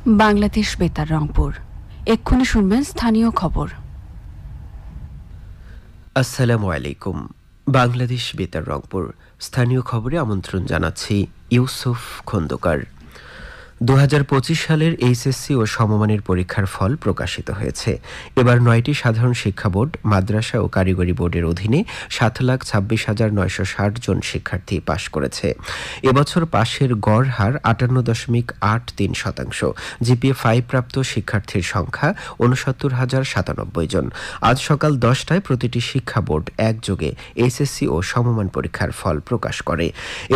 বাংলাদেশ বেতার রংপুর। এক্ষুনি শুনবেন স্থানীয় খবর। আসসালামু আলাইকুম। বাংলাদেশ বেতার রংপুর স্থানীয় খবরে আমন্ত্রণ জানাচ্ছি ইউসুফ খন্দকার। 2025 সালের এইচএসসি ও সমমানের পরীক্ষার ফল প্রকাশিত হয়েছে। এবার 9টি সাধারণ শিক্ষা বোর্ড, মাদ্রাসা ও কারিগরি বোর্ডের অধীনে 7,26,960 জন শিক্ষার্থী পাশ করেছে। এবছর পাশের গড় হার 58.83%। জিপিএ 5 প্রাপ্ত শিক্ষার্থীর সংখ্যা 69,097 জন। আজ সকাল 10টায় প্রতিটি শিক্ষা বোর্ড একযোগে এইচএসসি ও সমমান পরীক্ষার ফল প্রকাশ করে।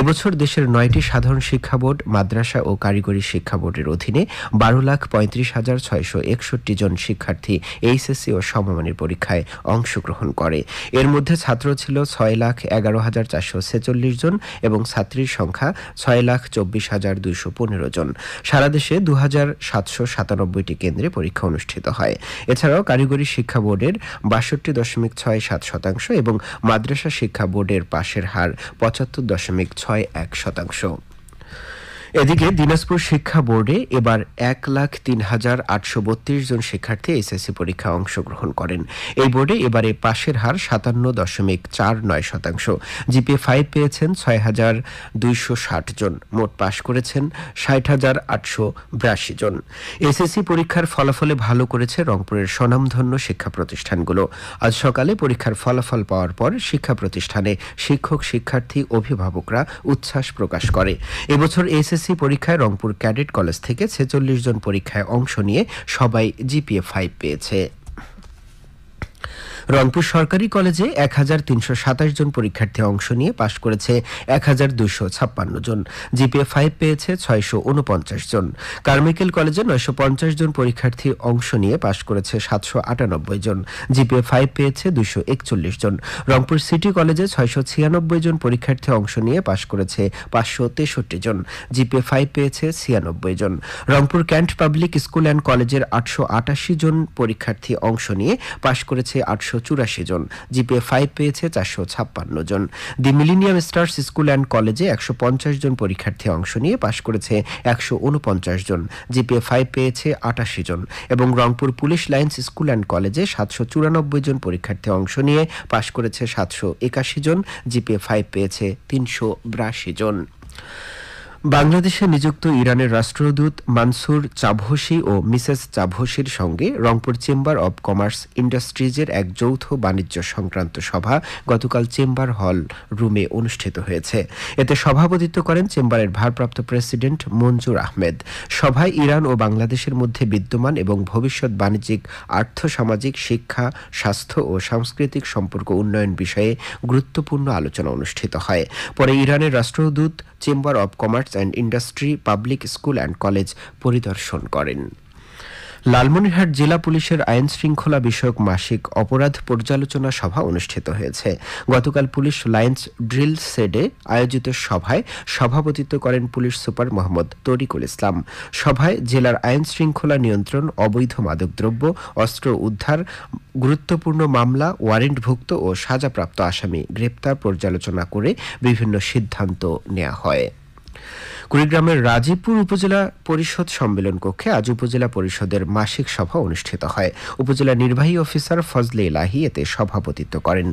এবছর দেশের 9টি সাধারণ শিক্ষা বোর্ড, মাদ্রাসা ও কারিগরি শিক্ষা বোর্ডের অধীনে 12,35,661 জন শিক্ষার্থী এইচএসসি ও সমমানের পরীক্ষায় অংশগ্রহণ করে। এর মধ্যে ছাত্র ছিল 6,11,446 জন এবং ছাত্রীর সংখ্যা 6,24,215 জন। সারা দেশে 2,797টি কেন্দ্রে পরীক্ষা অনুষ্ঠিত হয়। এছাড়াও কারিগরি শিক্ষা বোর্ডের 62.67% এবং মাদ্রাসা শিক্ষা বোর্ডের পাশের হার 75.61%। এদিকে দিনাজপুর শিক্ষা বোর্ডে এবার 1,03,832 জন শিক্ষার্থী এইচএসসি পরীক্ষায় অংশগ্রহণ করেন। এই বোর্ডে এবারে পাশের হার 57.49%। জিপিএ 5 পেয়েছেন 6,260 জন। মোট পাশ করেছেন 60,882 জন। এইচএসসি পরীক্ষার ফলাফলে ভালো করেছে রংপুরের স্বনামধন্য শিক্ষা প্রতিষ্ঠানগুলো। আজ সকালে পরীক্ষার ফলাফল পাওয়ার পর শিক্ষা প্রতিষ্ঠানে শিক্ষক, শিক্ষার্থী, অভিভাবকরা উচ্ছ্বাস প্রকাশ করে। এবছর এইচএসসি পরীক্ষায় রংপুর ক্যাডেট কলেজ থেকে 46 জন পরীক্ষায় অংশ নিয়ে সবাই জিপিএ 5 পেয়েছে। রংপুর সরকারি কলেজে 1,327 জন পরীক্ষার্থী অংশ নিয়ে পাশ করেছে 1,256 জন। জিপিএ 5 পেয়েছে 649 জন। কারমিকেল কলেজে 950 জন পরীক্ষার্থী অংশ নিয়ে পাশ করেছে 798 জন। জিপিএ 5 পেয়েছে 241 জন। রংপুর সিটি কলেজে 696 জন পরীক্ষার্থী অংশ নিয়ে পাশ করেছে 563 জন। জিপিএ 5 পেয়েছে 96 জন। Rangpur cantt public school and কলেজের 888 জন পরীক্ষার্থী অংশ নিয়ে পাশ করেছে 884 জন। জিপিএ 5 পেয়েছে 456 জন। দি মিলেনিয়াম স্টার্স স্কুল অ্যান্ড কলেজে 150 জন পরীক্ষার্থী অংশ নিয়ে পাশ করেছে 149 জন। জিপিএ 5 পেয়েছে 88 জন। এবং Rangpur police lines school and কলেজে 794 জন পরীক্ষার্থী অংশ নিয়ে পাশ করেছে 781 জন। জিপিএ 5 পেয়েছে 382 জন। বাংলাদেশে নিযুক্ত ইরানের রাষ্ট্রদূত মানসুর চাভসি ও মিসেস চাভসির সঙ্গে রংপুর চেম্বার অব কমার্স ইন্ডাস্ট্রিজের এক যৌথ বাণিজ্য সংক্রান্ত সভা গতকাল চেম্বার হল রুমে অনুষ্ঠিত হয়েছে। এতে সভাপতিত্ব করেন চেম্বারের ভারপ্রাপ্ত প্রেসিডেন্ট মঞ্জুর আহমেদ। সভায় ইরান ও বাংলাদেশের মধ্যে বিদ্যমান এবং ভবিষ্যৎ বাণিজ্যিক, আর্থসামাজিক, শিক্ষা, স্বাস্থ্য ও সাংস্কৃতিক সম্পর্ক উন্নয়ন বিষয়ে গুরুত্বপূর্ণ আলোচনা অনুষ্ঠিত হয়। পরে ইরানের রাষ্ট্রদূত chamber of commerce and industry public school and college পরিদর্শন করেন। লালমনিরহাট জেলা পুলিশের আইন শৃঙ্খলা বিষয়ক মাসিক অপরাধ পর্যালোচনা সভা অনুষ্ঠিত হয়েছে। গতকাল পুলিশ লাইন্স ড্রিল সেডে আয়োজিত সভায় সভাপতিত্ব করেন পুলিশ সুপার মোহাম্মদ তরিকুল ইসলাম। সভায় জেলার আইন শৃঙ্খলা নিয়ন্ত্রণ, অবৈধ মাদকদ্রব্য, অস্ত্র উদ্ধার, গুরুত্বপূর্ণ মামলা, ওয়ারেন্টভুক্ত ও সাজাপ্রাপ্ত আসামি গ্রেপ্তার পর্যালোচনা করে বিভিন্ন সিদ্ধান্ত নেওয়া হয়। কুড়িগ্রামের রাজীবপুর উপজেলা পরিষদ সম্মেলন কক্ষে আজ উপজেলা পরিষদের মাসিক সভা অনুষ্ঠিত হয়। উপজেলা নির্বাহী অফিসার ফজলে ইলাহি এতে সভাপতিত্ব করেন।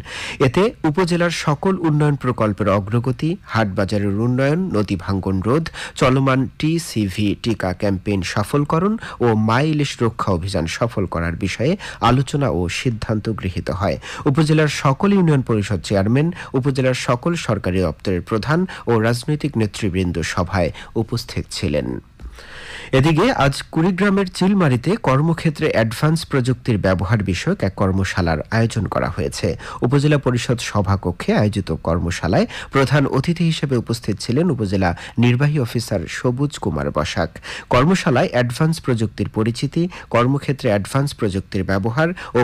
এতে উপজেলার সকল উন্নয়ন প্রকল্পের অগ্রগতি, হাটবাজারের উন্নয়ন, নদী ভাঙ্গন রোধ, চলমান টিসিভি টিকা ক্যাম্পেইন সফলকরণ ও মা ইলিশ রক্ষা অভিযান সফল করার বিষয়ে আলোচনা ও সিদ্ধান্ত গৃহীত হয়। উপজেলার সকল ইউনিয়ন পরিষদ চেয়ারম্যান, উপজেলার সকল সরকারি দপ্তরের প্রধান ও রাজনৈতিক নেতৃবৃন্দ সভায় উপস্থিত ছিলেন। এদিকে আজ কুড়িগ্রামের চিলমারীতে কর্মক্ষেত্রে অ্যাডভান্স প্রযুক্তির ব্যবহার বিষয়ক এক কর্মশালার আয়োজন করা হয়েছে। উপজেলা পরিষদ সভাকক্ষে আয়োজিত কর্মশালায় প্রধান অতিথি হিসেবে উপস্থিত ছিলেন উপজেলা নির্বাহী অফিসার সবুজ কুমার বসাক। কর্মশালায় অ্যাডভান্স প্রযুক্তির পরিচিতি, কর্মক্ষেত্রে অ্যাডভান্স প্রযুক্তির ব্যবহার ও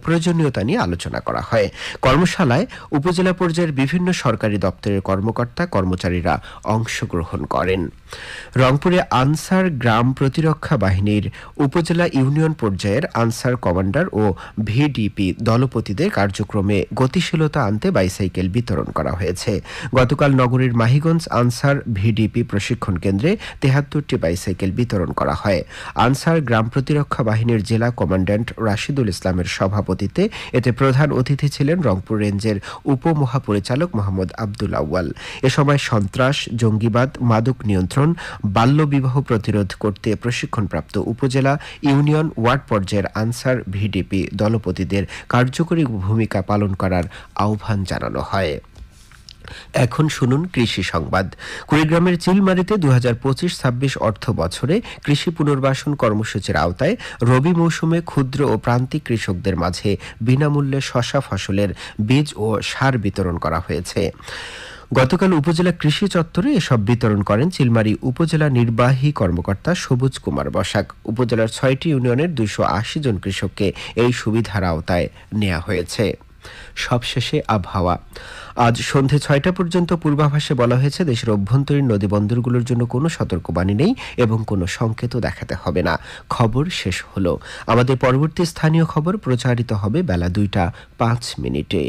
প্রয়োজনীয়তা নিয়ে আলোচনা করা হয়। কর্মশালায় উপজেলা পর্যায়ের বিভিন্ন সরকারি দপ্তরের কর্মকর্তা কর্মচারীরা অংশগ্রহণ করেন। রংপুরে আনসার গ্রাম প্রতিরক্ষা বাহিনীর উপজেলা ইউনিয়ন পর্যায়ের আনসার কমান্ডার ও ভিডিপি দলপতিদের কার্যক্রমে গতিশীলতা আনতে বাইসাইকেল বিতরণ করা হয়েছে। গতকাল নগরীর মাহিগঞ্জ আনসার ভিডিপি প্রশিক্ষণ কেন্দ্রে ৭৩টি বাইসাইকেল বিতরণ করা হয়। আনসার গ্রাম প্রতিরক্ষা বাহিনীর জেলা কমান্ড্যান্ট রাশিদুল ইসলামের সভাপতিত্বে এতে প্রধান অতিথি ছিলেন রংপুর রেঞ্জের উপমহাপরিচালক মোহাম্মদ আব্দুল আউয়াল। এ সময় সন্ত্রাস, জঙ্গিবাদ, মাদক নিয়ন্ত্রণ, বাল্যবিবাহ প্রতিরোধ করতে প্রশিক্ষণপ্রাপ্ত উপজেলা, ইউনিয়ন, ওয়ার্ড পর্যায়ের আনসার ভিডিপি দলপতিদের কার্যকরী ভূমিকা পালন করার আহ্বান জানানো হয়। এখন শুনুন কৃষি সংবাদ। কুড়িগ্রামের চিলমারিতে ২০২৫-২৬ অর্থ বছরে কৃষি পুনর্বাসন কর্মসূচির আওতায় রবি মৌসুমে ক্ষুদ্র ও প্রান্তিক কৃষকদের মাঝে বিনামূল্যে শসা ফসলের বীজ ও সার বিতরণ করা হয়েছে। গতকাল উপজেলা কৃষি চত্বরে এসব বিতরণ করেন চিলমারী উপজেলা নির্বাহী কর্মকর্তা সবুজ কুমার বসাক। উপজেলার ৬টি ইউনিয়নের ২৮০ জন কৃষককে এই সুবিধার আওতায় নেওয়া হয়েছে। সবশেষে আবহাওয়া। আজ সন্ধে ৬টা পর্যন্ত পূর্বাভাসে বলা হয়েছে দেশের অভ্যন্তরীণ নদী বন্দরগুলোর জন্য কোনো সতর্কবাণী নেই এবং কোনো সংকেতও দেখাতে হবে না। খবর শেষ হলো। আমাদের পরবর্তী স্থানীয় খবর প্রচারিত হবে বেলা ২টা ৫ মিনিটে।